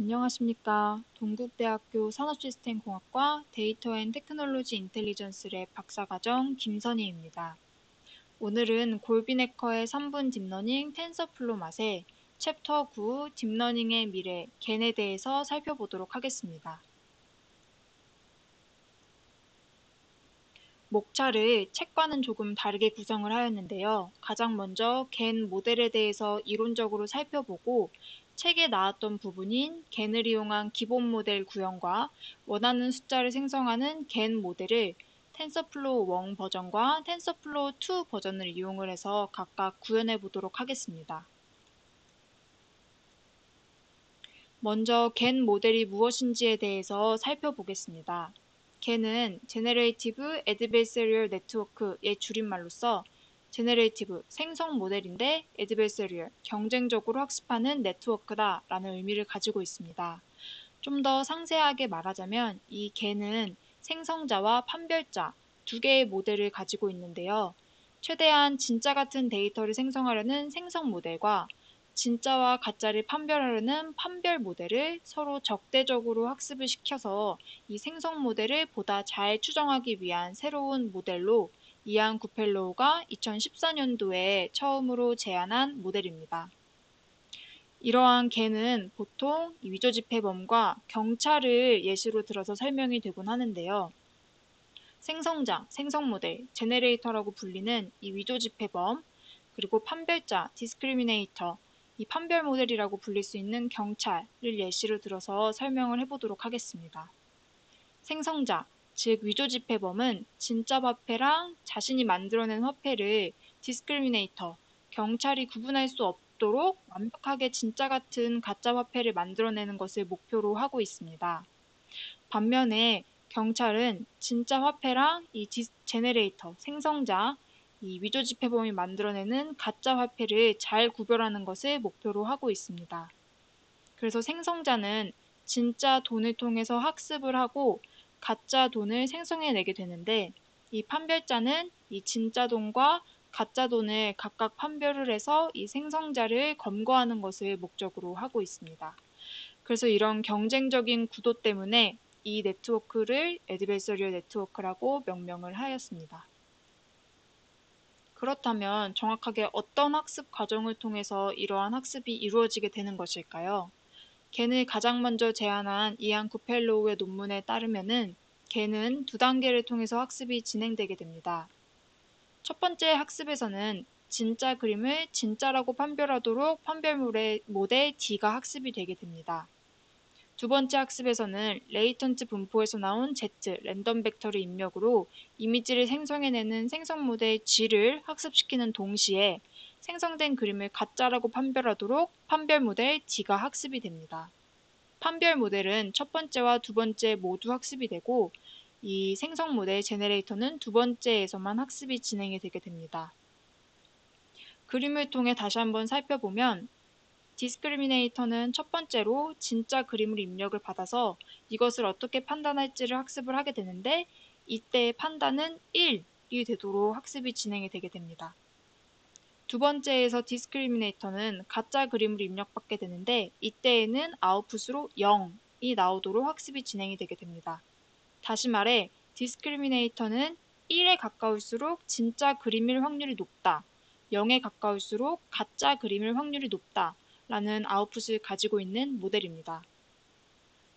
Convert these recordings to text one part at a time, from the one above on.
안녕하십니까. 동국대학교 산업시스템공학과 데이터 앤 테크놀로지 인텔리전스 랩 박사과정 김선희입니다. 오늘은 골빈에커의 3분 딥러닝 텐서플로 맛의 챕터 9 딥러닝의 미래 겐에 대해서 살펴보도록 하겠습니다. 목차를 책과는 조금 다르게 구성을 하였는데요. 가장 먼저 겐 모델에 대해서 이론적으로 살펴보고 책에 나왔던 부분인 겐을 이용한 기본 모델 구현과 원하는 숫자를 생성하는 겐 모델을 텐서플로우 1 버전과 텐서플로우 2 버전을 이용을 해서 각각 구현해 보도록 하겠습니다. 먼저 겐 모델이 무엇인지에 대해서 살펴보겠습니다. 겐은 Generative Adversarial Network의 줄임말로써 Generative, 생성 모델인데 Adversarial, 경쟁적으로 학습하는 네트워크다 라는 의미를 가지고 있습니다. 좀 더 상세하게 말하자면 이 겐은 생성자와 판별자 두 개의 모델을 가지고 있는데요. 최대한 진짜 같은 데이터를 생성하려는 생성 모델과 진짜와 가짜를 판별하려는 판별 모델을 서로 적대적으로 학습을 시켜서 이 생성 모델을 보다 잘 추정하기 위한 새로운 모델로 이안 구펠로우가 2014년도에 처음으로 제안한 모델입니다. 이러한 겐은 보통 위조지폐범과 경찰을 예시로 들어서 설명이 되곤 하는데요. 생성자, 생성모델, 제네레이터라고 불리는 이 위조지폐범, 그리고 판별자, 디스크리미네이터, 이 판별 모델이라고 불릴 수 있는 경찰을 예시로 들어서 설명을 해보도록 하겠습니다. 생성자, 즉 위조지폐범은 진짜 화폐랑 자신이 만들어낸 화폐를 디스크리미네이터, 경찰이 구분할 수 없도록 완벽하게 진짜 같은 가짜 화폐를 만들어내는 것을 목표로 하고 있습니다. 반면에 경찰은 진짜 화폐랑 이 제네레이터, 생성자, 이 위조지폐범이 만들어내는 가짜 화폐를 잘 구별하는 것을 목표로 하고 있습니다. 그래서 생성자는 진짜 돈을 통해서 학습을 하고 가짜 돈을 생성해내게 되는데 이 판별자는 이 진짜 돈과 가짜 돈을 각각 판별을 해서 이 생성자를 검거하는 것을 목적으로 하고 있습니다. 그래서 이런 경쟁적인 구도 때문에 이 네트워크를 애드베서리얼 네트워크라고 명명을 하였습니다. 그렇다면 정확하게 어떤 학습 과정을 통해서 이러한 학습이 이루어지게 되는 것일까요? 겐을 가장 먼저 제안한 이안 구펠로우의 논문에 따르면은 겐은 두 단계를 통해서 학습이 진행되게 됩니다. 첫 번째 학습에서는 진짜 그림을 진짜라고 판별하도록 판별 모델 D가 학습이 되게 됩니다. 두 번째 학습에서는 레이턴트 분포에서 나온 Z, 랜덤 벡터를 입력으로 이미지를 생성해내는 생성 모델 G를 학습시키는 동시에 생성된 그림을 가짜라고 판별하도록 판별 모델 D가 학습이 됩니다. 판별 모델은 첫 번째와 두 번째 모두 학습이 되고 이 생성 모델 제네레이터는 두 번째에서만 학습이 진행이 되게 됩니다. 그림을 통해 다시 한번 살펴보면 디스크리미네이터는 첫 번째로 진짜 그림을 입력을 받아서 이것을 어떻게 판단할지를 학습을 하게 되는데 이때의 판단은 1이 되도록 학습이 진행이 되게 됩니다. 두 번째에서 디스크리미네이터는 가짜 그림을 입력받게 되는데 이때에는 아웃풋으로 0이 나오도록 학습이 진행이 되게 됩니다. 다시 말해 디스크리미네이터는 1에 가까울수록 진짜 그림일 확률이 높다. 0에 가까울수록 가짜 그림일 확률이 높다. 라는 아웃풋을 가지고 있는 모델입니다.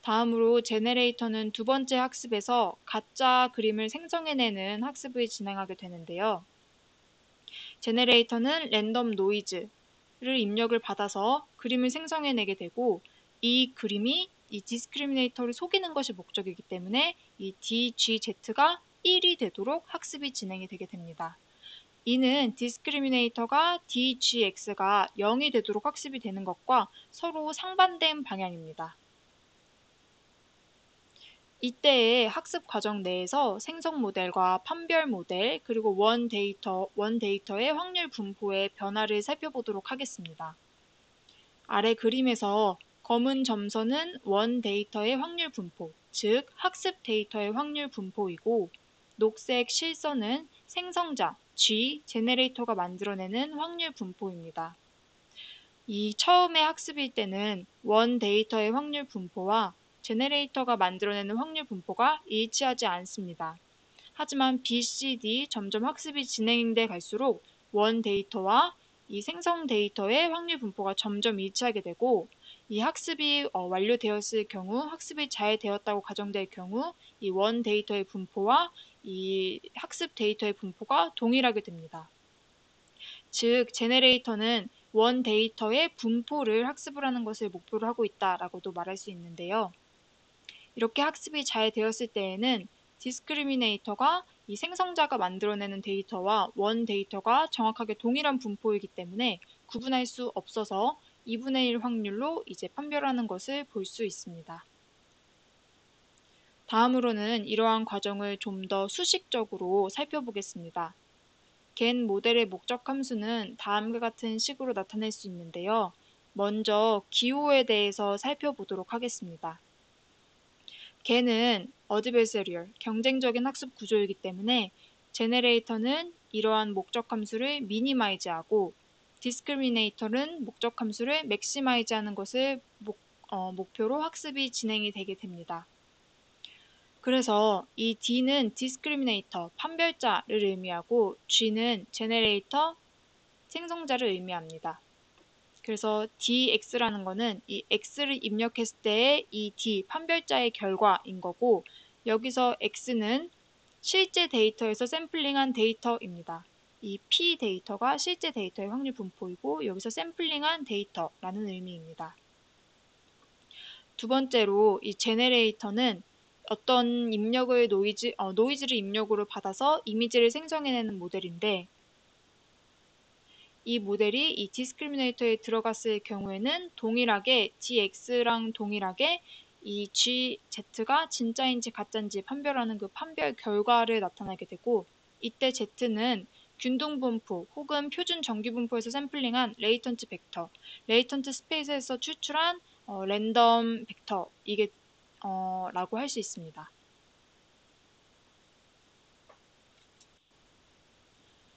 다음으로 제네레이터는 두 번째 학습에서 가짜 그림을 생성해내는 학습을 진행하게 되는데요. 제네레이터는 랜덤 노이즈를 입력을 받아서 그림을 생성해내게 되고 이 그림이 이 디스크리미네이터를 속이는 것이 목적이기 때문에 이 DGZ가 1이 되도록 학습이 진행이 되게 됩니다. 이는 디스크리미네이터가 DGX가 0이 되도록 학습이 되는 것과 서로 상반된 방향입니다. 이때의 학습 과정 내에서 생성 모델과 판별 모델 그리고 원 데이터의 확률 분포의 변화를 살펴보도록 하겠습니다. 아래 그림에서 검은 점선은 원 데이터의 확률 분포, 즉 학습 데이터의 확률 분포이고 녹색 실선은 생성자, G, 제네레이터가 만들어내는 확률 분포입니다. 이 처음에 학습일 때는 원 데이터의 확률 분포와 제네레이터가 만들어내는 확률 분포가 일치하지 않습니다. 하지만 B, C, D 점점 학습이 진행돼 갈수록 원 데이터와 이 생성 데이터의 확률 분포가 점점 일치하게 되고, 이 학습이 완료되었을 경우, 학습이 잘 되었다고 가정될 경우 이 원 데이터의 분포와 이 학습 데이터의 분포가 동일하게 됩니다. 즉, 제네레이터는 원 데이터의 분포를 학습을 하는 것을 목표로 하고 있다라고도 말할 수 있는데요. 이렇게 학습이 잘 되었을 때에는 디스크리미네이터가 이 생성자가 만들어내는 데이터와 원 데이터가 정확하게 동일한 분포이기 때문에 구분할 수 없어서 2분의 1 확률로 이제 판별하는 것을 볼 수 있습니다. 다음으로는 이러한 과정을 좀 더 수식적으로 살펴보겠습니다. 겐 모델의 목적 함수는 다음과 같은 식으로 나타낼 수 있는데요. 먼저 기호에 대해서 살펴보도록 하겠습니다. 겐은 어드베서리얼, 경쟁적인 학습 구조이기 때문에 제네레이터는 이러한 목적 함수를 미니마이즈하고 디스크리미네이터는 목적 함수를 맥시마이즈하는 것을 목표로 학습이 진행이 되게 됩니다. 그래서 이 D는 디스크리미네이터, 판별자를 의미하고 G는 제네레이터, 생성자를 의미합니다. 그래서 dx라는 거는 이 x를 입력했을 때의 이 d, 판별자의 결과인 거고, 여기서 x는 실제 데이터에서 샘플링한 데이터입니다. 이 p 데이터가 실제 데이터의 확률 분포이고, 여기서 샘플링한 데이터라는 의미입니다. 두 번째로 이 제네레이터는 어떤 입력을 노이즈를 입력으로 받아서 이미지를 생성해내는 모델인데, 이 모델이 이 디스크리미네이터에 들어갔을 경우에는 동일하게 dx랑 동일하게 이 gz가 진짜인지 가짜인지 판별하는 그 판별 결과를 나타내게 되고, 이때 z는 균등 분포 혹은 표준 정규 분포에서 샘플링한 레이턴트 벡터, 레이턴트 스페이스에서 추출한 랜덤 벡터 이게 라고 할 수 있습니다.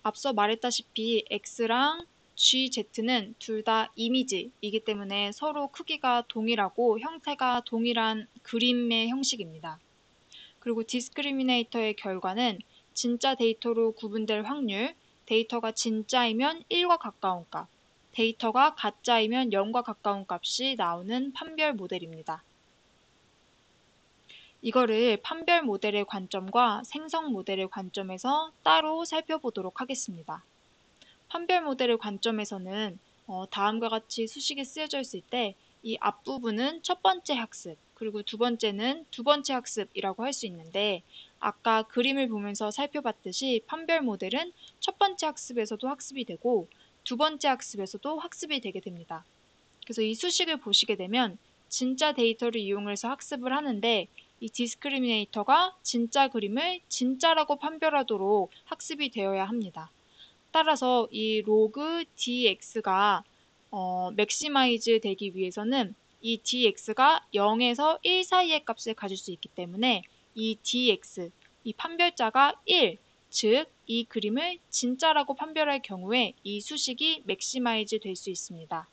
앞서 말했다시피 x랑 GZ는 둘 다 이미지이기 때문에 서로 크기가 동일하고 형태가 동일한 그림의 형식입니다. 그리고 디스크리미네이터의 결과는 진짜 데이터로 구분될 확률, 데이터가 진짜이면 1과 가까운 값, 데이터가 가짜이면 0과 가까운 값이 나오는 판별 모델입니다. 이거를 판별 모델의 관점과 생성 모델의 관점에서 따로 살펴보도록 하겠습니다. 판별 모델의 관점에서는 다음과 같이 수식이 쓰여져 있을 때 이 앞부분은 첫 번째 학습, 그리고 두 번째는 두 번째 학습이라고 할 수 있는데, 아까 그림을 보면서 살펴봤듯이 판별 모델은 첫 번째 학습에서도 학습이 되고 두 번째 학습에서도 학습이 되게 됩니다. 그래서 이 수식을 보시게 되면 진짜 데이터를 이용해서 학습을 하는데, 이 디스크리미네이터가 진짜 그림을 진짜라고 판별하도록 학습이 되어야 합니다. 따라서 이 로그 dx가 맥시마이즈 되기 위해서는 이 dx가 0에서 1 사이의 값을 가질 수 있기 때문에 이 dx, 이 판별자가 1, 즉 이 그림을 진짜라고 판별할 경우에 이 수식이 맥시마이즈 될 수 있습니다.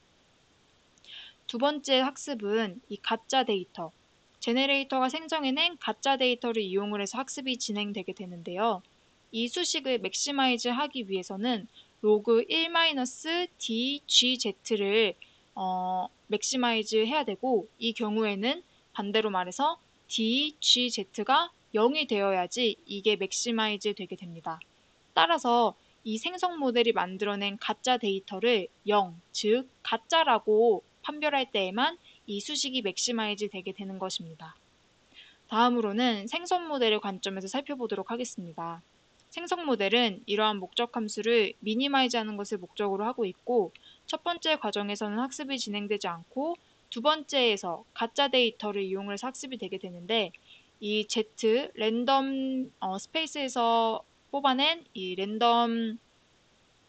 두 번째 학습은 이 가짜 데이터, 제네레이터가 생성해낸 가짜 데이터를 이용을 해서 학습이 진행되게 되는데요. 이 수식을 맥시마이즈 하기 위해서는 로그 1-dgz를 맥시마이즈 해야 되고, 이 경우에는 반대로 말해서 dgz가 0이 되어야지 이게 맥시마이즈 되게 됩니다. 따라서 이 생성 모델이 만들어낸 가짜 데이터를 0, 즉 가짜라고 판별할 때에만 이 수식이 맥시마이즈 되게 되는 것입니다. 다음으로는 생성 모델의 관점에서 살펴보도록 하겠습니다. 생성 모델은 이러한 목적 함수를 미니마이즈하는 것을 목적으로 하고 있고, 첫 번째 과정에서는 학습이 진행되지 않고 두 번째에서 가짜 데이터를 이용해서 학습이 되게 되는데, 이 Z 랜덤 스페이스에서 뽑아낸 이 랜덤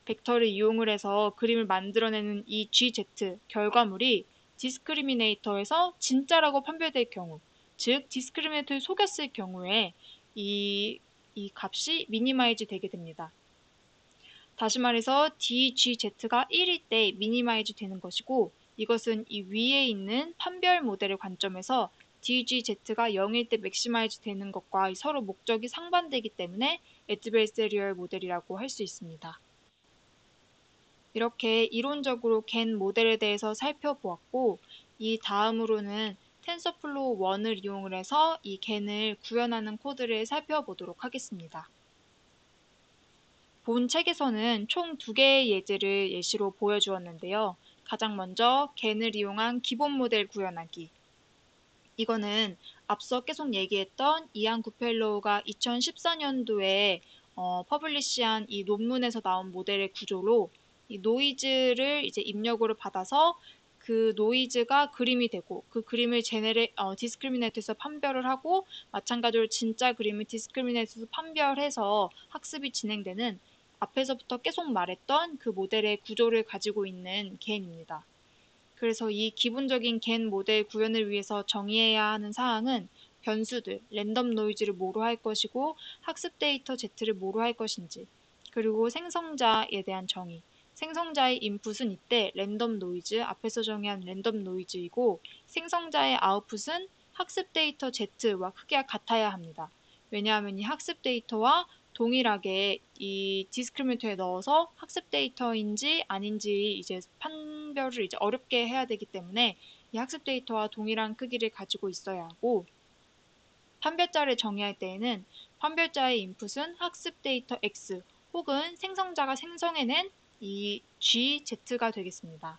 벡터를 이용을 해서 그림을 만들어내는 이 GZ 결과물이 디스크리미네이터에서 진짜라고 판별될 경우, 즉 디스크리미네이터를 속였을 경우에 이 값이 미니마이즈 되게 됩니다. 다시 말해서 DGZ가 1일 때 미니마이즈 되는 것이고, 이것은 이 위에 있는 판별 모델의 관점에서 DGZ가 0일 때 맥시마이즈 되는 것과 서로 목적이 상반되기 때문에 애드베서리얼 모델이라고 할 수 있습니다. 이렇게 이론적으로 겐 모델에 대해서 살펴보았고, 이 다음으로는 텐서플로우 1을 이용을 해서 이 겐을 구현하는 코드를 살펴보도록 하겠습니다. 본 책에서는 총 2개의 예제를 예시로 보여주었는데요. 가장 먼저 겐을 이용한 기본 모델 구현하기. 이거는 앞서 계속 얘기했던 이안 구펠로우가 2014년도에 퍼블리시한 이 논문에서 나온 모델의 구조로 이 노이즈를 이제 입력으로 받아서 그 노이즈가 그림이 되고 그 그림을 디스크리미네이트에서 판별을 하고 마찬가지로 진짜 그림을 디스크리미네이트에서 판별해서 학습이 진행되는 앞에서부터 계속 말했던 그 모델의 구조를 가지고 있는 겐입니다. 그래서 이 기본적인 겐 모델 구현을 위해서 정의해야 하는 사항은 변수들, 랜덤 노이즈를 뭐로 할 것이고 학습 데이터 Z를 뭐로 할 것인지, 그리고 생성자에 대한 정의. 생성자의 인풋은 이때 랜덤 노이즈, 앞에서 정의한 랜덤 노이즈이고 생성자의 아웃풋은 학습 데이터 Z와 크기가 같아야 합니다. 왜냐하면 이 학습 데이터와 동일하게 이 디스크리미네이터에 넣어서 학습 데이터인지 아닌지 이제 판별을 이제 어렵게 해야 되기 때문에 이 학습 데이터와 동일한 크기를 가지고 있어야 하고, 판별자를 정의할 때에는 판별자의 인풋은 학습 데이터 X 혹은 생성자가 생성해낸 이 GZ가 되겠습니다.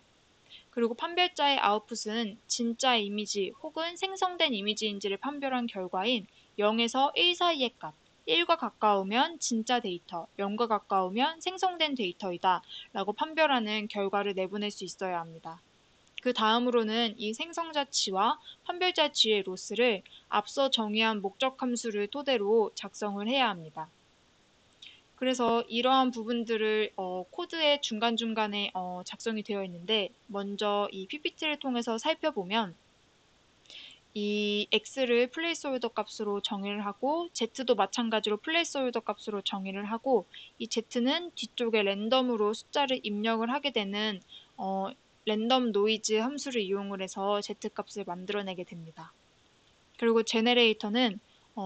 그리고 판별자의 아웃풋은 진짜 이미지 혹은 생성된 이미지인지를 판별한 결과인 0에서 1 사이의 값, 1과 가까우면 진짜 데이터, 0과 가까우면 생성된 데이터이다 라고 판별하는 결과를 내보낼 수 있어야 합니다. 그 다음으로는 이 생성자치와 판별자치의 로스를 앞서 정의한 목적 함수를 토대로 작성을 해야 합니다. 그래서 이러한 부분들을 코드의 중간중간에 작성이 되어 있는데, 먼저 이 PPT를 통해서 살펴보면 이 X를 플레이스홀더 값으로 정의를 하고 Z도 마찬가지로 플레이스홀더 값으로 정의를 하고, 이 Z는 뒤쪽에 랜덤으로 숫자를 입력을 하게 되는 랜덤 노이즈 함수를 이용을 해서 Z 값을 만들어내게 됩니다. 그리고 제네레이터는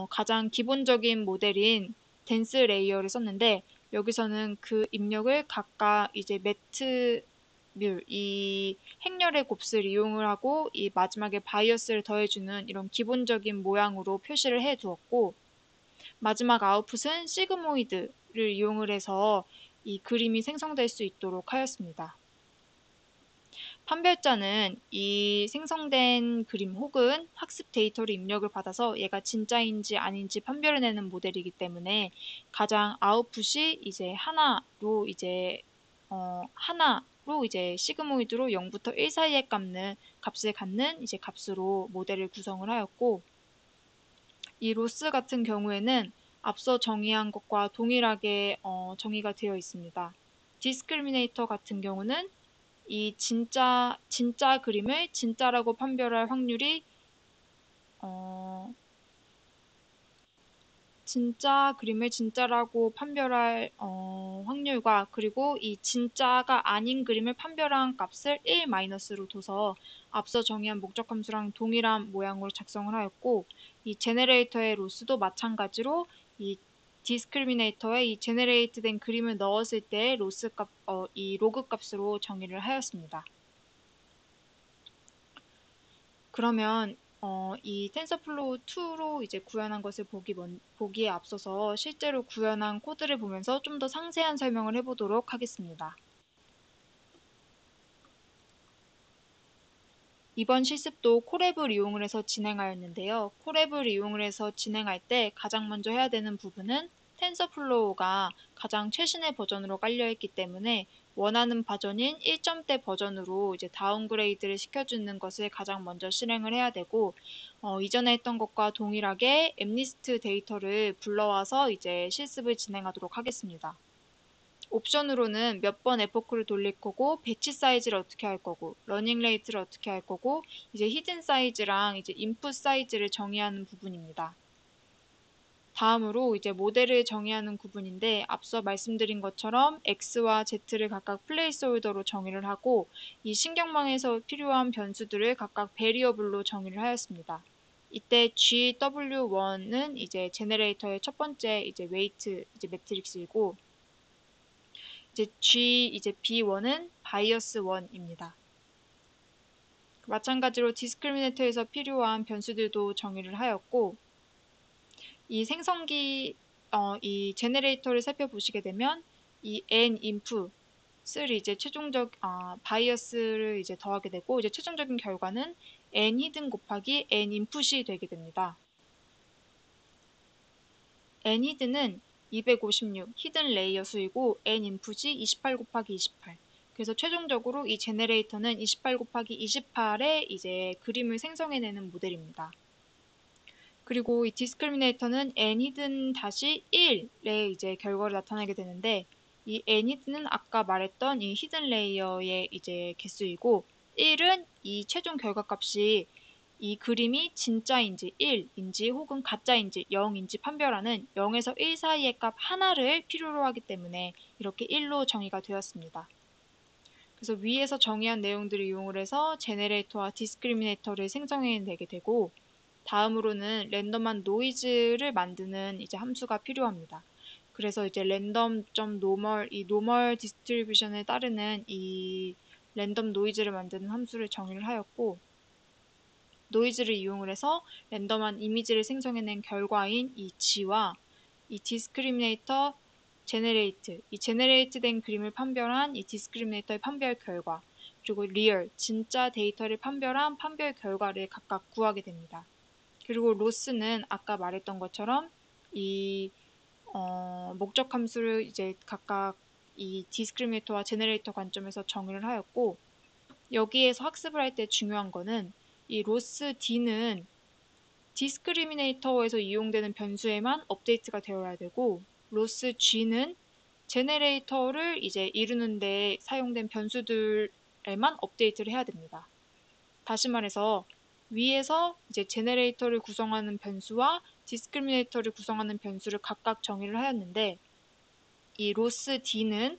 가장 기본적인 모델인 댄스 레이어를 썼는데, 여기서는 그 입력을 각각 이제 매트뮬, 이 행렬의 곱슬 이용을 하고 이 마지막에 바이어스를 더해주는 이런 기본적인 모양으로 표시를 해 두었고, 마지막 아웃풋은 시그모이드를 이용을 해서 이 그림이 생성될 수 있도록 하였습니다. 판별자는 이 생성된 그림 혹은 학습 데이터를 입력을 받아서 얘가 진짜인지 아닌지 판별해내는 모델이기 때문에 가장 아웃풋이 이제 하나로 이제 시그모이드로 0부터 1 사이의 값을 갖는 이제 값으로 모델을 구성을 하였고, 이 로스 같은 경우에는 앞서 정의한 것과 동일하게 정의가 되어 있습니다. 디스크리미네이터 같은 경우는 이 진짜 그림을 진짜라고 판별할 확률이 진짜 그림을 진짜라고 판별할 확률과, 그리고 이 진짜가 아닌 그림을 판별한 값을 1-로 둬서 앞서 정의한 목적 함수랑 동일한 모양으로 작성을 하였고, 이 제네레이터의 로스도 마찬가지로 이 디스크리미네이터에 이 제네레이트된 그림을 넣었을 때 로스 값, 이 로그 값으로 정의를 하였습니다. 그러면 이 텐서플로우 2로 이제 구현한 것을 보기에 앞서서 실제로 구현한 코드를 보면서 좀 더 상세한 설명을 해보도록 하겠습니다. 이번 실습도 콜앱을 이용을 해서 진행하였는데요. 콜앱을 이용을 해서 진행할 때 가장 먼저 해야 되는 부분은 텐서플로우가 가장 최신의 버전으로 깔려있기 때문에 원하는 버전인 1점대 버전으로 이제 다운그레이드를 시켜주는 것을 가장 먼저 실행을 해야 되고, 이전에 했던 것과 동일하게 엠리스트 데이터를 불러와서 이제 실습을 진행하도록 하겠습니다. 옵션으로는 몇 번 에포크를 돌릴 거고, 배치 사이즈를 어떻게 할 거고, 러닝 레이트를 어떻게 할 거고, 이제 히든 사이즈랑 이제 인풋 사이즈를 정의하는 부분입니다. 다음으로 이제 모델을 정의하는 구분인데 앞서 말씀드린 것처럼 X와 Z를 각각 플레이스홀더로 정의를 하고 이 신경망에서 필요한 변수들을 각각 베리어블로 정의를 하였습니다. 이때 GW1은 이제 제너레이터의 첫 번째 이제 웨이트 이제 매트릭스이고 이제 B1은 바이어스 1입니다. 마찬가지로 디스크리미네이터에서 필요한 변수들도 정의를 하였고 이 생성기 이 제너레이터를 살펴보시게 되면 이 n 인풋을 이제 최종적 바이어스를 이제 더하게 되고 이제 최종적인 결과는 n 히든 곱하기 n 인풋이 되게 됩니다. n 히든은 256 히든 레이어 수이고 n 인풋이 28 곱하기 28. 그래서 최종적으로 이 제너레이터는 28 곱하기 28의 이제 그림을 생성해내는 모델입니다. 그리고 이 디스크리미네이터는 n 히든 다시 1의 이제 결과를 나타내게 되는데 이 n 히든은 아까 말했던 이 히든 레이어의 이제 개수이고 1은 이 최종 결과값이 이 그림이 진짜인지 1인지 혹은 가짜인지 0인지 판별하는 0에서 1 사이의 값 하나를 필요로 하기 때문에 이렇게 1로 정의가 되었습니다. 그래서 위에서 정의한 내용들을 이용을 해서 제너레이터와 디스크리미네이터를 생성해내게 되고 다음으로는 랜덤한 노이즈를 만드는 이제 함수가 필요합니다. 그래서 이제 랜덤.노멀 이 노멀 디스트리뷰션에 따르는 이 랜덤 노이즈를 만드는 함수를 정의를 하였고 노이즈를 이용을 해서 랜덤한 이미지를 생성해낸 결과인 이 G와 이 디스크리미네이터 제너레이트 이 제너레이트된 그림을 판별한 이 디스크리미네이터의 판별 결과 그리고 리얼 진짜 데이터를 판별한 판별 결과를 각각 구하게 됩니다. 그리고 로스는 아까 말했던 것처럼 이 목적 함수를 이제 각각 이 디스크리미네이터와 제너레이터 관점에서 정의를 하였고 여기에서 학습을 할 때 중요한 거는 이 로스 D는 디스크리미네이터에서 이용되는 변수에만 업데이트가 되어야 되고 로스 G는 제너레이터를 이제 이루는 데 사용된 변수들에만 업데이트를 해야 됩니다. 다시 말해서 위에서 이제 제너레이터를 구성하는 변수와 디스크리미네이터를 구성하는 변수를 각각 정의를 하였는데 이 로스 D는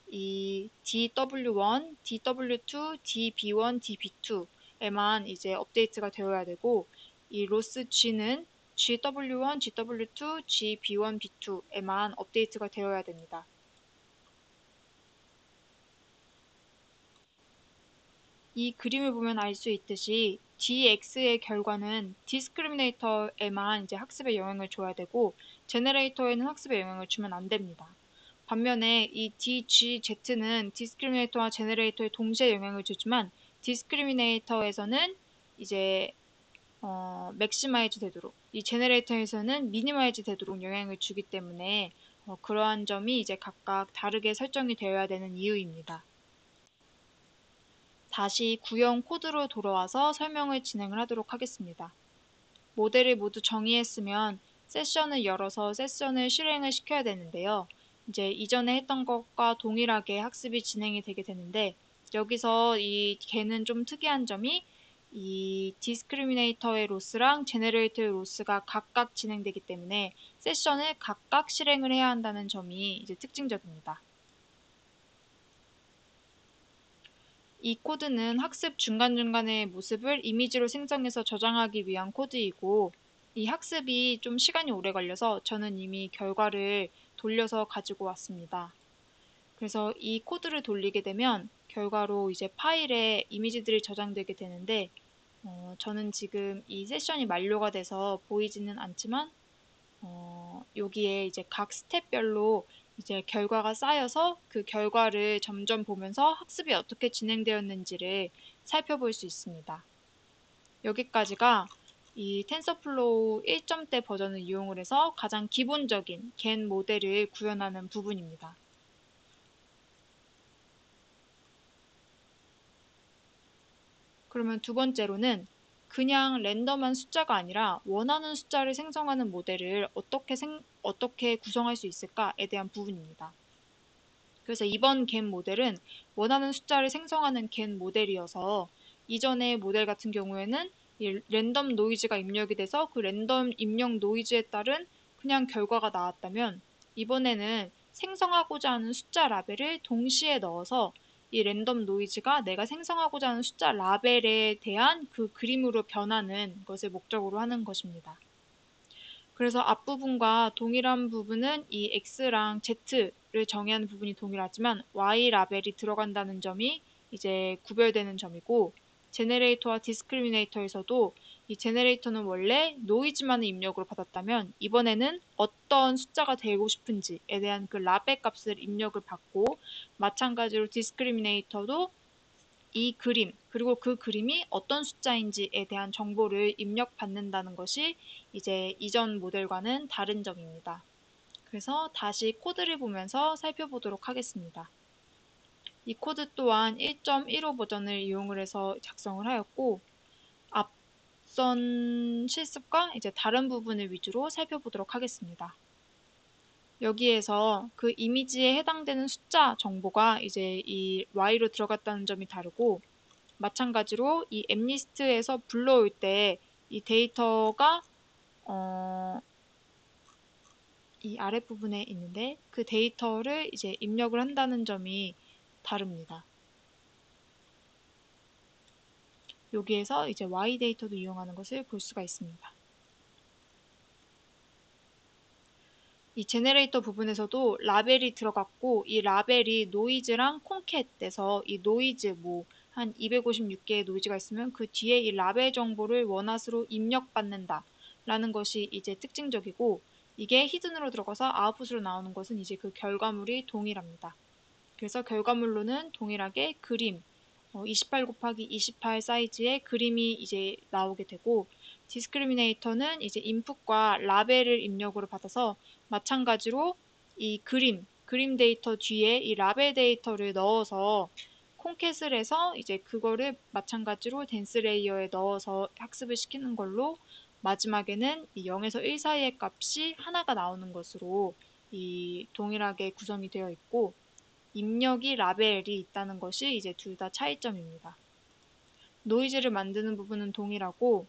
이 DW1, DW2, DB1, DB2에만 이제 업데이트가 되어야 되고 이 로스 G는 GW1, GW2, GB1, B2에만 업데이트가 되어야 됩니다. 이 그림을 보면 알 수 있듯이 DX의 결과는 디스크리미네이터에만 이제 학습에 영향을 줘야 되고 제너레이터에는 학습에 영향을 주면 안 됩니다. 반면에 이 DGZ는 디스크리미네이터와 제너레이터에 동시에 영향을 주지만 디스크리미네이터에서는 이제 맥시마이즈 되도록 이 제너레이터에서는 미니마이즈 되도록 영향을 주기 때문에 그러한 점이 이제 각각 다르게 설정이 되어야 되는 이유입니다. 다시 구형 코드로 돌아와서 설명을 진행을 하도록 하겠습니다. 모델을 모두 정의했으면 세션을 열어서 세션을 실행을 시켜야 되는데요. 이제 이전에 했던 것과 동일하게 학습이 진행이 되게 되는데 여기서 이 개는 좀 특이한 점이 이 디스크리미네이터의 로스랑 제너레이터의 로스가 각각 진행되기 때문에 세션을 각각 실행을 해야 한다는 점이 이제 특징적입니다. 이 코드는 학습 중간중간의 모습을 이미지로 생성해서 저장하기 위한 코드이고 이 학습이 좀 시간이 오래 걸려서 저는 이미 결과를 돌려서 가지고 왔습니다. 그래서 이 코드를 돌리게 되면 결과로 이제 파일에 이미지들이 저장되게 되는데 저는 지금 이 세션이 만료가 돼서 보이지는 않지만 여기에 이제 각 스텝별로 이제 결과가 쌓여서 그 결과를 점점 보면서 학습이 어떻게 진행되었는지를 살펴볼 수 있습니다. 여기까지가 이 텐서플로우 1점대 버전을 이용을 해서 가장 기본적인 겐 모델을 구현하는 부분입니다. 그러면 두 번째로는 그냥 랜덤한 숫자가 아니라 원하는 숫자를 생성하는 모델을 어떻게 구성할 수 있을까에 대한 부분입니다. 그래서 이번 겐 모델은 원하는 숫자를 생성하는 겐 모델이어서 이전의 모델 같은 경우에는 이 랜덤 노이즈가 입력이 돼서 그 랜덤 입력 노이즈에 따른 그냥 결과가 나왔다면 이번에는 생성하고자 하는 숫자 라벨을 동시에 넣어서 이 랜덤 노이즈가 내가 생성하고자 하는 숫자 라벨에 대한 그 그림으로 변하는 것을 목적으로 하는 것입니다. 그래서 앞부분과 동일한 부분은 이 X랑 Z를 정의하는 부분이 동일하지만 Y 라벨이 들어간다는 점이 이제 구별되는 점이고, 제네레이터와 디스크리미네이터에서도 이 제네레이터는 원래 노이즈만을 입력으로 받았다면 이번에는 어떤 숫자가 되고 싶은지에 대한 그 라벨 값을 입력을 받고, 마찬가지로 디스크리미네이터도 이 그림, 그리고 그 그림이 어떤 숫자인지에 대한 정보를 입력받는다는 것이 이제 이전 모델과는 다른 점입니다. 그래서 다시 코드를 보면서 살펴보도록 하겠습니다. 이 코드 또한 1.15 버전을 이용을 해서 작성을 하였고, 앞선 실습과 이제 다른 부분을 위주로 살펴보도록 하겠습니다. 여기에서 그 이미지에 해당되는 숫자 정보가 이제 이 Y로 들어갔다는 점이 다르고, 마찬가지로 이 앱리스트에서 불러올 때 이 데이터가 이 아랫부분에 있는데 그 데이터를 이제 입력을 한다는 점이 다릅니다. 여기에서 이제 Y 데이터도 이용하는 것을 볼 수가 있습니다. 이 제네레이터 부분에서도 라벨이 들어갔고, 이 라벨이 노이즈랑 콘캣돼서 이 노이즈 한 256개의 노이즈가 있으면 그 뒤에 이 라벨 정보를 원화수로 입력받는다 라는 것이 이제 특징적이고, 이게 히든으로 들어가서 아웃풋으로 나오는 것은 이제 그 결과물이 동일합니다. 그래서 결과물로는 동일하게 그림 28 곱하기 28 사이즈의 그림이 이제 나오게 되고, 디스크리미네이터는 이제 인풋과 라벨을 입력으로 받아서 마찬가지로 이 그림 데이터 뒤에 이 라벨 데이터를 넣어서 콘캣을 해서 이제 그거를 마찬가지로 댄스 레이어에 넣어서 학습을 시키는 걸로, 마지막에는 이 0에서 1 사이의 값이 하나가 나오는 것으로 이 동일하게 구성이 되어 있고, 입력이 라벨이 있다는 것이 이제 둘 다 차이점입니다. 노이즈를 만드는 부분은 동일하고,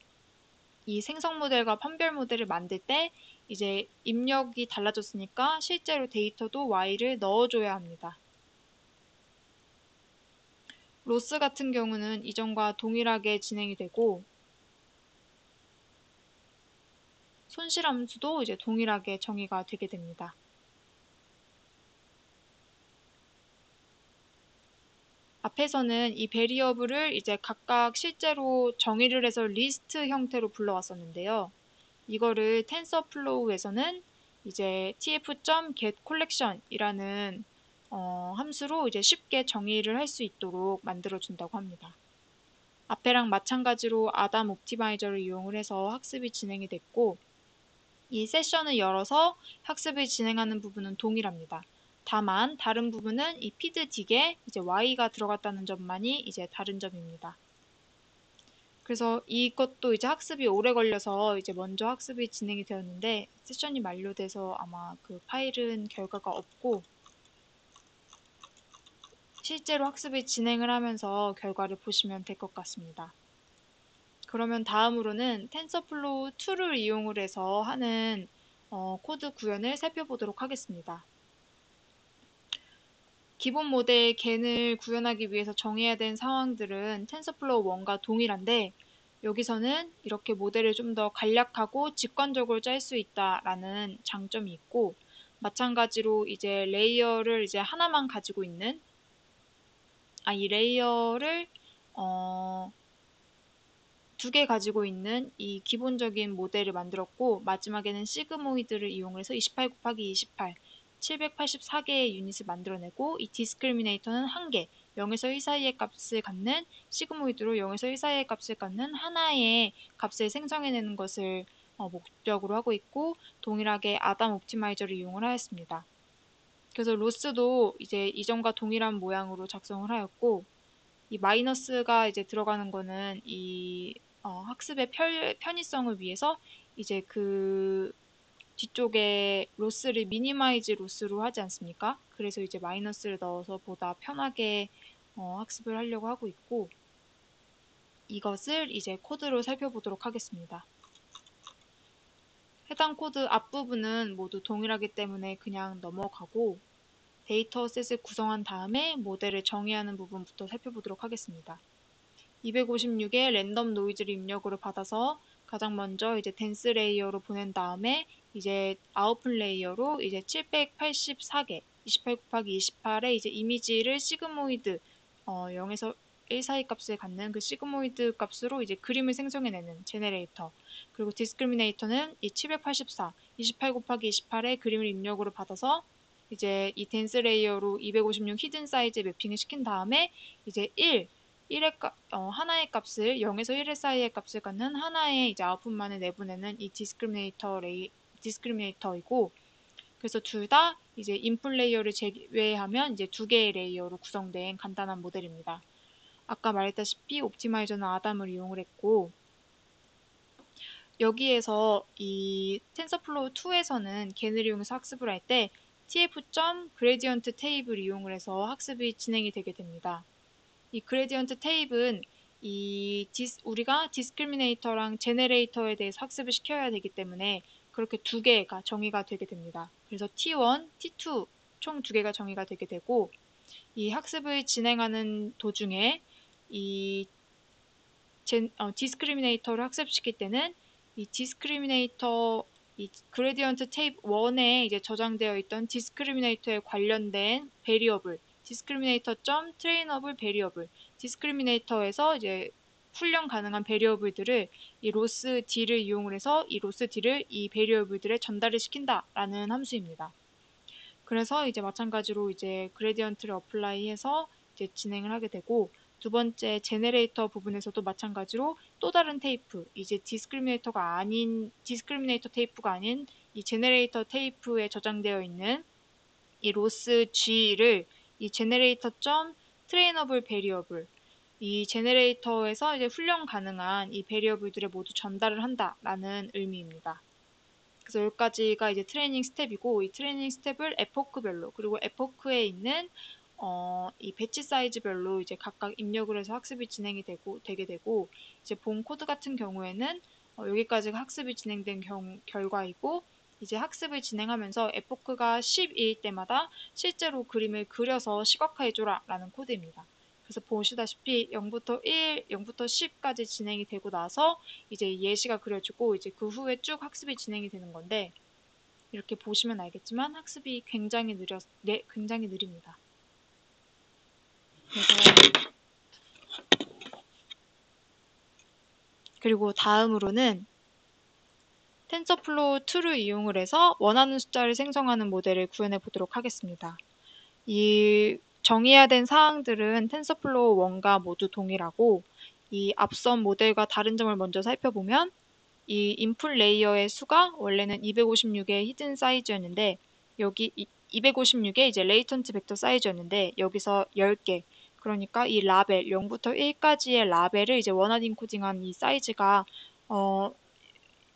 이 생성 모델과 판별 모델을 만들 때 이제 입력이 달라졌으니까 실제로 데이터도 Y를 넣어줘야 합니다. 로스 같은 경우는 이전과 동일하게 진행이 되고, 손실함수도 이제 동일하게 정의가 되게 됩니다. 앞에서는 이 베리어블을 이제 각각 실제로 정의를 해서 리스트 형태로 불러왔었는데요. 이거를 텐서플로우에서는 이제 tf.getCollection이라는 함수로 이제 쉽게 정의를 할 수 있도록 만들어 준다고 합니다. 앞에랑 마찬가지로 아담 옵티마이저를 이용을 해서 학습이 진행이 됐고, 이 세션을 열어서 학습을 진행하는 부분은 동일합니다. 다만 다른 부분은 이 피드 딕에 이제 y가 들어갔다는 점만이 이제 다른 점입니다. 그래서 이것도 이제 학습이 오래 걸려서 이제 먼저 학습이 진행이 되었는데, 세션이 만료돼서 아마 그 파일은 결과가 없고, 실제로 학습을 진행을 하면서 결과를 보시면 될 것 같습니다. 그러면 다음으로는 텐서플로우 2를 이용을 해서 하는 코드 구현을 살펴보도록 하겠습니다. 기본 모델 겐을 구현하기 위해서 정해야 되는 상황들은 텐서플로우 1과 동일한데, 여기서는 이렇게 모델을 좀 더 간략하고 직관적으로 짤 수 있다라는 장점이 있고, 마찬가지로 이제 레이어를 이제 하나만 가지고 있는, 이 레이어를 두 개 가지고 있는 이 기본적인 모델을 만들었고, 마지막에는 시그모이드를 이용해서 28 곱하기 28 784개의 유닛을 만들어내고, 이 디스크리미네이터는 한 개, 0에서 1 사이의 값을 갖는 시그모이드로 0에서 1 사이의 값을 갖는 하나의 값을 생성해내는 것을 목적으로 하고 있고, 동일하게 아담 옵티마이저를 이용을 하였습니다. 그래서 로스도 이제 이전과 동일한 모양으로 작성을 하였고, 이 마이너스가 이제 들어가는 거는 이 학습의 편의성을 위해서 이제 그 뒤쪽에 로스를 미니마이즈 로스로 하지 않습니까? 그래서 이제 마이너스를 넣어서 보다 편하게 학습을 하려고 하고 있고, 이것을 이제 코드로 살펴보도록 하겠습니다. 해당 코드 앞부분은 모두 동일하기 때문에 그냥 넘어가고 데이터셋을 구성한 다음에 모델을 정의하는 부분부터 살펴보도록 하겠습니다. 256의 랜덤 노이즈를 입력으로 받아서 가장 먼저 이제 댄스 레이어로 보낸 다음에 이제 아웃풋 레이어로 이제 784개 28 곱하기 28의 이제 이미지를 시그모이드 0에서 1 사이 값을 갖는 그 시그모이드 값으로 이제 그림을 생성해내는 제네레이터, 그리고 디스크리미네이터는 이 784 28 곱하기 28의 그림을 입력으로 받아서 이제 이 댄스 레이어로 256 히든 사이즈에 매핑을 시킨 다음에 이제 1의 하나의 값을 0에서 1의 사이의 값을 갖는 하나의 이제 아웃풋만을 내보내는 이 디스크리미네이터이고, 그래서 둘 다 이제 인풋 레이어를 제외하면 이제 두 개의 레이어로 구성된 간단한 모델입니다. 아까 말했다시피 옵티마이저는 아담을 이용을 했고, 여기에서 이 텐서플로우 2에서는 겐을 이용해서 학습을 할 때 tf.gradient 테이블 이용을 해서 학습이 진행이 되게 됩니다. 이 그레디언트 테이프는 우리가 디스크리미네이터랑 제네레이터에 대해서 학습을 시켜야 되기 때문에 그렇게 두 개가 정의가 되게 됩니다. 그래서 T1, T2 총 두 개가 정의가 되게 되고, 이 학습을 진행하는 도중에 이 디스크리미네이터를 학습시킬 때는 이 디스크리미네이터 이 그레디언트 테이프 1에 이제 저장되어 있던 디스크리미네이터에 관련된 베리어블 discriminator.trainable variable 디스크리미네이터에서 이제 훈련 가능한 베리어블들을 이 로스 d를 이용을 해서 이 로스 d를 이 베리어블들에 전달을 시킨다라는 함수입니다. 그래서 이제 마찬가지로 이제 그레디언트를 어플라이해서 이제 진행을 하게 되고, 두 번째 제네레이터 부분에서도 마찬가지로 또 다른 테이프, 이제 디스크리미네이터 테이프가 아닌 이 제네레이터 테이프에 저장되어 있는 이 로스 g를 이 제네레이터.trainable variable 이 제네레이터에서 이제 훈련 가능한 이 베리어블들에 모두 전달을 한다라는 의미입니다. 그래서 여기까지가 이제 트레이닝 스텝이고, 이 트레이닝 스텝을 에포크별로, 그리고 에포크에 있는 이 배치 사이즈별로 이제 각각 입력을 해서 학습이 진행이 되게 되고, 이제 본 코드 같은 경우에는 여기까지가 학습이 진행된 결과이고, 이제 학습을 진행하면서 에포크가 10일 때마다 실제로 그림을 그려서 시각화해줘라 라는 코드입니다. 그래서 보시다시피 0부터 1, 0부터 10까지 진행이 되고 나서 이제 예시가 그려지고 이제 그 후에 쭉 학습이 진행이 되는 건데, 이렇게 보시면 알겠지만 학습이 굉장히 굉장히 느립니다. 그리고 다음으로는 텐서플로우 2를 이용을 해서 원하는 숫자를 생성하는 모델을 구현해 보도록 하겠습니다. 이 정의해야 된 사항들은 텐서플로우 1과 모두 동일하고, 이 앞선 모델과 다른 점을 먼저 살펴보면 이 인풋 레이어의 수가 원래는 256의 히든 사이즈였는데, 여기 256의 이제 레이턴트 벡터 사이즈였는데 여기서 10개, 그러니까 이 라벨 0부터 1까지의 라벨을 이제 원하드 인코딩한 이 사이즈가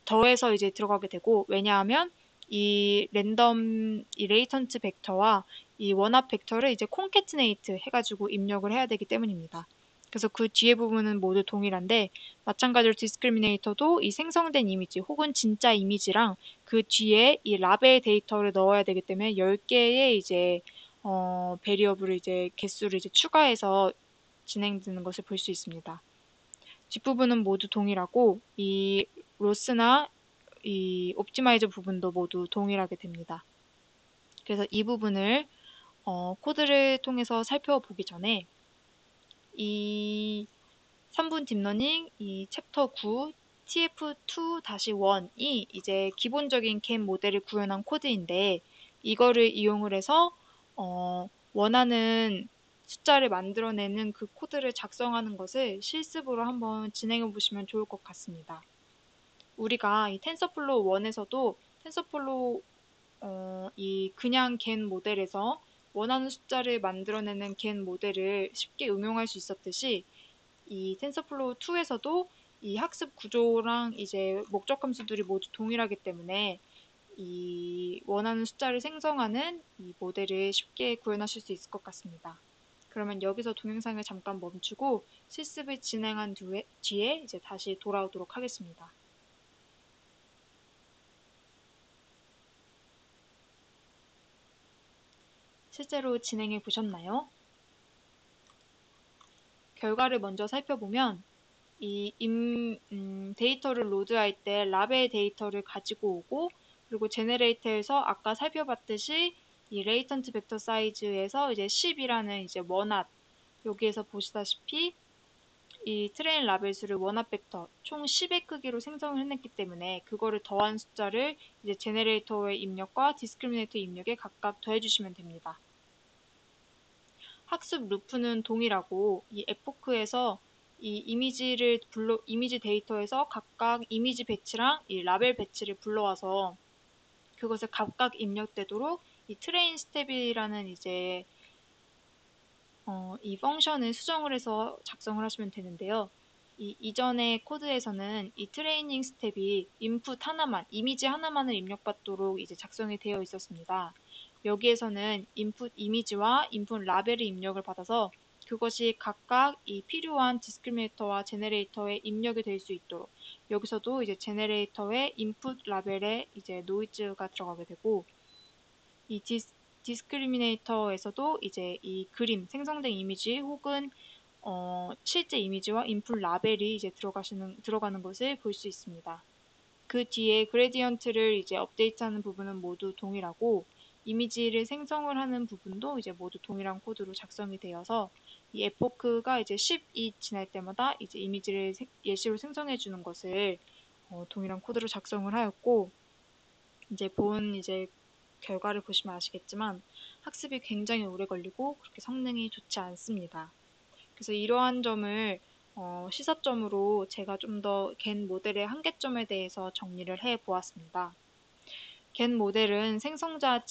더해서 이제 들어가게 되고, 왜냐하면 이 레이턴트 벡터와 이 원합 벡터를 이제 콘캐트네이트 해가지고 입력을 해야 되기 때문입니다. 그래서 그 뒤에 부분은 모두 동일한데, 마찬가지로 디스크리미네이터도 이 생성된 이미지 혹은 진짜 이미지랑 그 뒤에 이 라벨 데이터를 넣어야 되기 때문에 10개의 이제 베리어블을 이제 개수를 이제 추가해서 진행되는 것을 볼 수 있습니다. 뒷부분은 모두 동일하고, 이 로스나 이 옵티마이저 부분도 모두 동일하게 됩니다. 그래서 이 부분을 코드를 통해서 살펴보기 전에 이 3분 딥러닝 이 챕터 9 TF2-1이 이제 기본적인 겐 모델을 구현한 코드인데, 이거를 이용을 해서 원하는 숫자를 만들어내는 그 코드를 작성하는 것을 실습으로 한번 진행해 보시면 좋을 것 같습니다. 우리가 이 텐서플로우 1에서도 텐서플로우 이 그냥 겐 모델에서 원하는 숫자를 만들어내는 겐 모델을 쉽게 응용할 수 있었듯이, 이 텐서플로우 2에서도 이 학습 구조랑 이제 목적 함수들이 모두 동일하기 때문에 이 원하는 숫자를 생성하는 이 모델을 쉽게 구현하실 수 있을 것 같습니다. 그러면 여기서 동영상을 잠깐 멈추고 실습을 진행한 뒤에 이제 다시 돌아오도록 하겠습니다. 실제로 진행해 보셨나요? 결과를 먼저 살펴보면 데이터를 로드할 때 라벨 데이터를 가지고 오고 그리고 제네레이터에서 아까 살펴봤듯이 이 레이턴트 벡터 사이즈에서 이제 10이라는 이제 원핫 여기에서 보시다시피 이 트레인 라벨 수를 원합 벡터 총 10의 크기로 생성을 해냈기 때문에 그거를 더한 숫자를 이제 제네레이터의 입력과 디스크리미네이터 입력에 각각 더해주시면 됩니다. 학습 루프는 동일하고 이 에포크에서 이 이미지 데이터에서 각각 이미지 배치랑 이 라벨 배치를 불러와서 그것을 각각 입력되도록 이 트레인 스텝이라는 이제 이 펑션을 수정을 해서 작성을 하시면 되는데요. 이전의 코드에서는 이 트레이닝 스텝이 인풋 하나만, 이미지 하나만을 입력받도록 이제 작성이 되어 있었습니다. 여기에서는 인풋 이미지와 인풋 라벨의 입력을 받아서 그것이 각각 이 필요한 디스크리미네이터와 제네레이터에 입력이 될 수 있도록 여기서도 이제 제네레이터의 인풋 라벨에 이제 노이즈가 들어가게 되고 이 디스크리미네이터에서도 이제 이 그림, 생성된 이미지 혹은 실제 이미지와 인풋 라벨이 이제 들어가는 것을 볼 수 있습니다. 그 뒤에 그레디언트를 이제 업데이트하는 부분은 모두 동일하고 이미지를 생성을 하는 부분도 이제 모두 동일한 코드로 작성이 되어서 이 에포크가 이제 10이 지날 때마다 이제 이미지를 예시로 생성해 주는 것을 동일한 코드로 작성을 하였고 이제 이제 결과를 보시면 아시겠지만 학습이 굉장히 오래 걸리고 그렇게 성능이 좋지 않습니다. 그래서 이러한 점을 시사점으로 제가 좀 더 겐 모델의 한계점에 대해서 정리를 해 보았습니다. 겐 모델은 생성자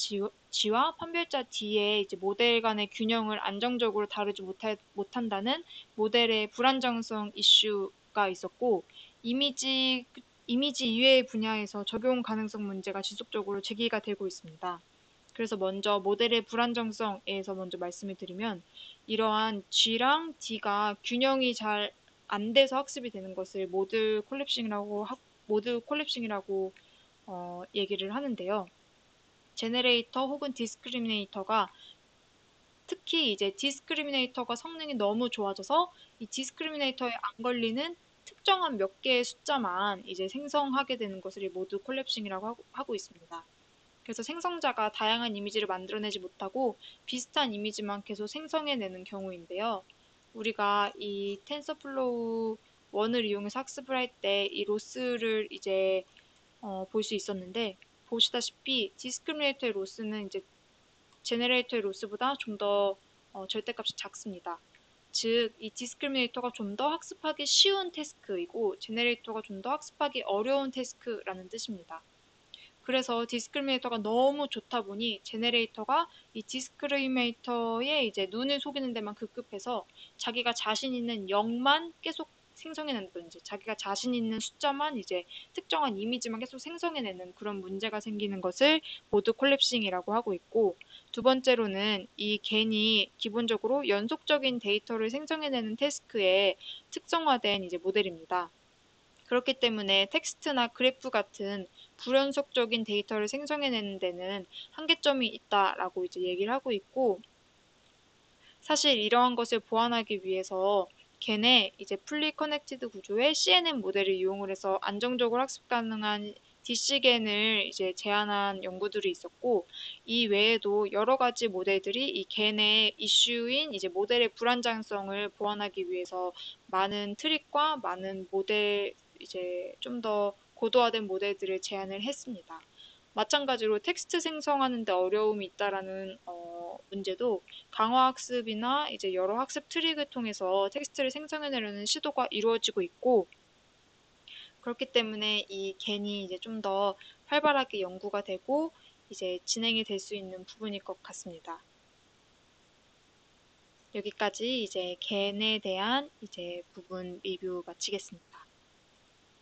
G와 판별자 D의 이제 모델 간의 균형을 안정적으로 다루지 못한다는 모델의 불안정성 이슈가 있었고 이미지 이외의 분야에서 적용 가능성 문제가 지속적으로 제기가 되고 있습니다. 그래서 먼저 모델의 불안정성에서 먼저 말씀을 드리면 이러한 G랑 D가 균형이 잘 안 돼서 학습이 되는 것을 모드 콜랩싱이라고 얘기를 하는데요. 제네레이터 혹은 디스크리미네이터가 특히 이제 디스크리미네이터가 성능이 너무 좋아져서 이 디스크리미네이터에 안 걸리는 특정한 몇 개의 숫자만 이제 생성하게 되는 것을 모두 콜랩싱이라고 하고 있습니다. 그래서 생성자가 다양한 이미지를 만들어내지 못하고 비슷한 이미지만 계속 생성해내는 경우인데요. 우리가 이 텐서플로우 1을 이용해서 학습을 할 때 이 로스를 이제 볼 수 있었는데 보시다시피 디스크리미네이터의 로스는 이제 제네레이터의 로스보다 좀 더 절대값이 작습니다. 즉, 이 디스크리미네이터가 좀 더 학습하기 쉬운 태스크이고 제네레이터가 좀 더 학습하기 어려운 태스크라는 뜻입니다. 그래서 디스크리미네이터가 너무 좋다 보니 제네레이터가 이 디스크리미네이터에 이제 눈을 속이는 데만 급급해서 자기가 자신 있는 0만 계속 생성해낸다든지 자기가 자신 있는 숫자만 이제 특정한 이미지만 계속 생성해내는 그런 문제가 생기는 것을 모드 콜랩싱이라고 하고 있고 두 번째로는 이 겐이 기본적으로 연속적인 데이터를 생성해내는 태스크에 특성화된 이제 모델입니다. 그렇기 때문에 텍스트나 그래프 같은 불연속적인 데이터를 생성해내는 데는 한계점이 있다라고 이제 얘기를 하고 있고 사실 이러한 것을 보완하기 위해서 겐의 이제 풀리 커넥티드 구조의 CNN 모델을 이용을 해서 안정적으로 학습 가능한 DC겐을 이제 제안한 연구들이 있었고 이 외에도 여러 가지 모델들이 이 겐의 이슈인 이제 모델의 불안정성을 보완하기 위해서 많은 트릭과 많은 모델 이제 좀 더 고도화된 모델들을 제안을 했습니다. 마찬가지로 텍스트 생성하는 데 어려움이 있다라는 문제도 강화학습이나 이제 여러 학습 트릭을 통해서 텍스트를 생성해내려는 시도가 이루어지고 있고 그렇기 때문에 이 겐이 이제 좀 더 활발하게 연구가 되고 이제 진행이 될 수 있는 부분일 것 같습니다. 여기까지 이제 겐에 대한 이제 부분 리뷰 마치겠습니다.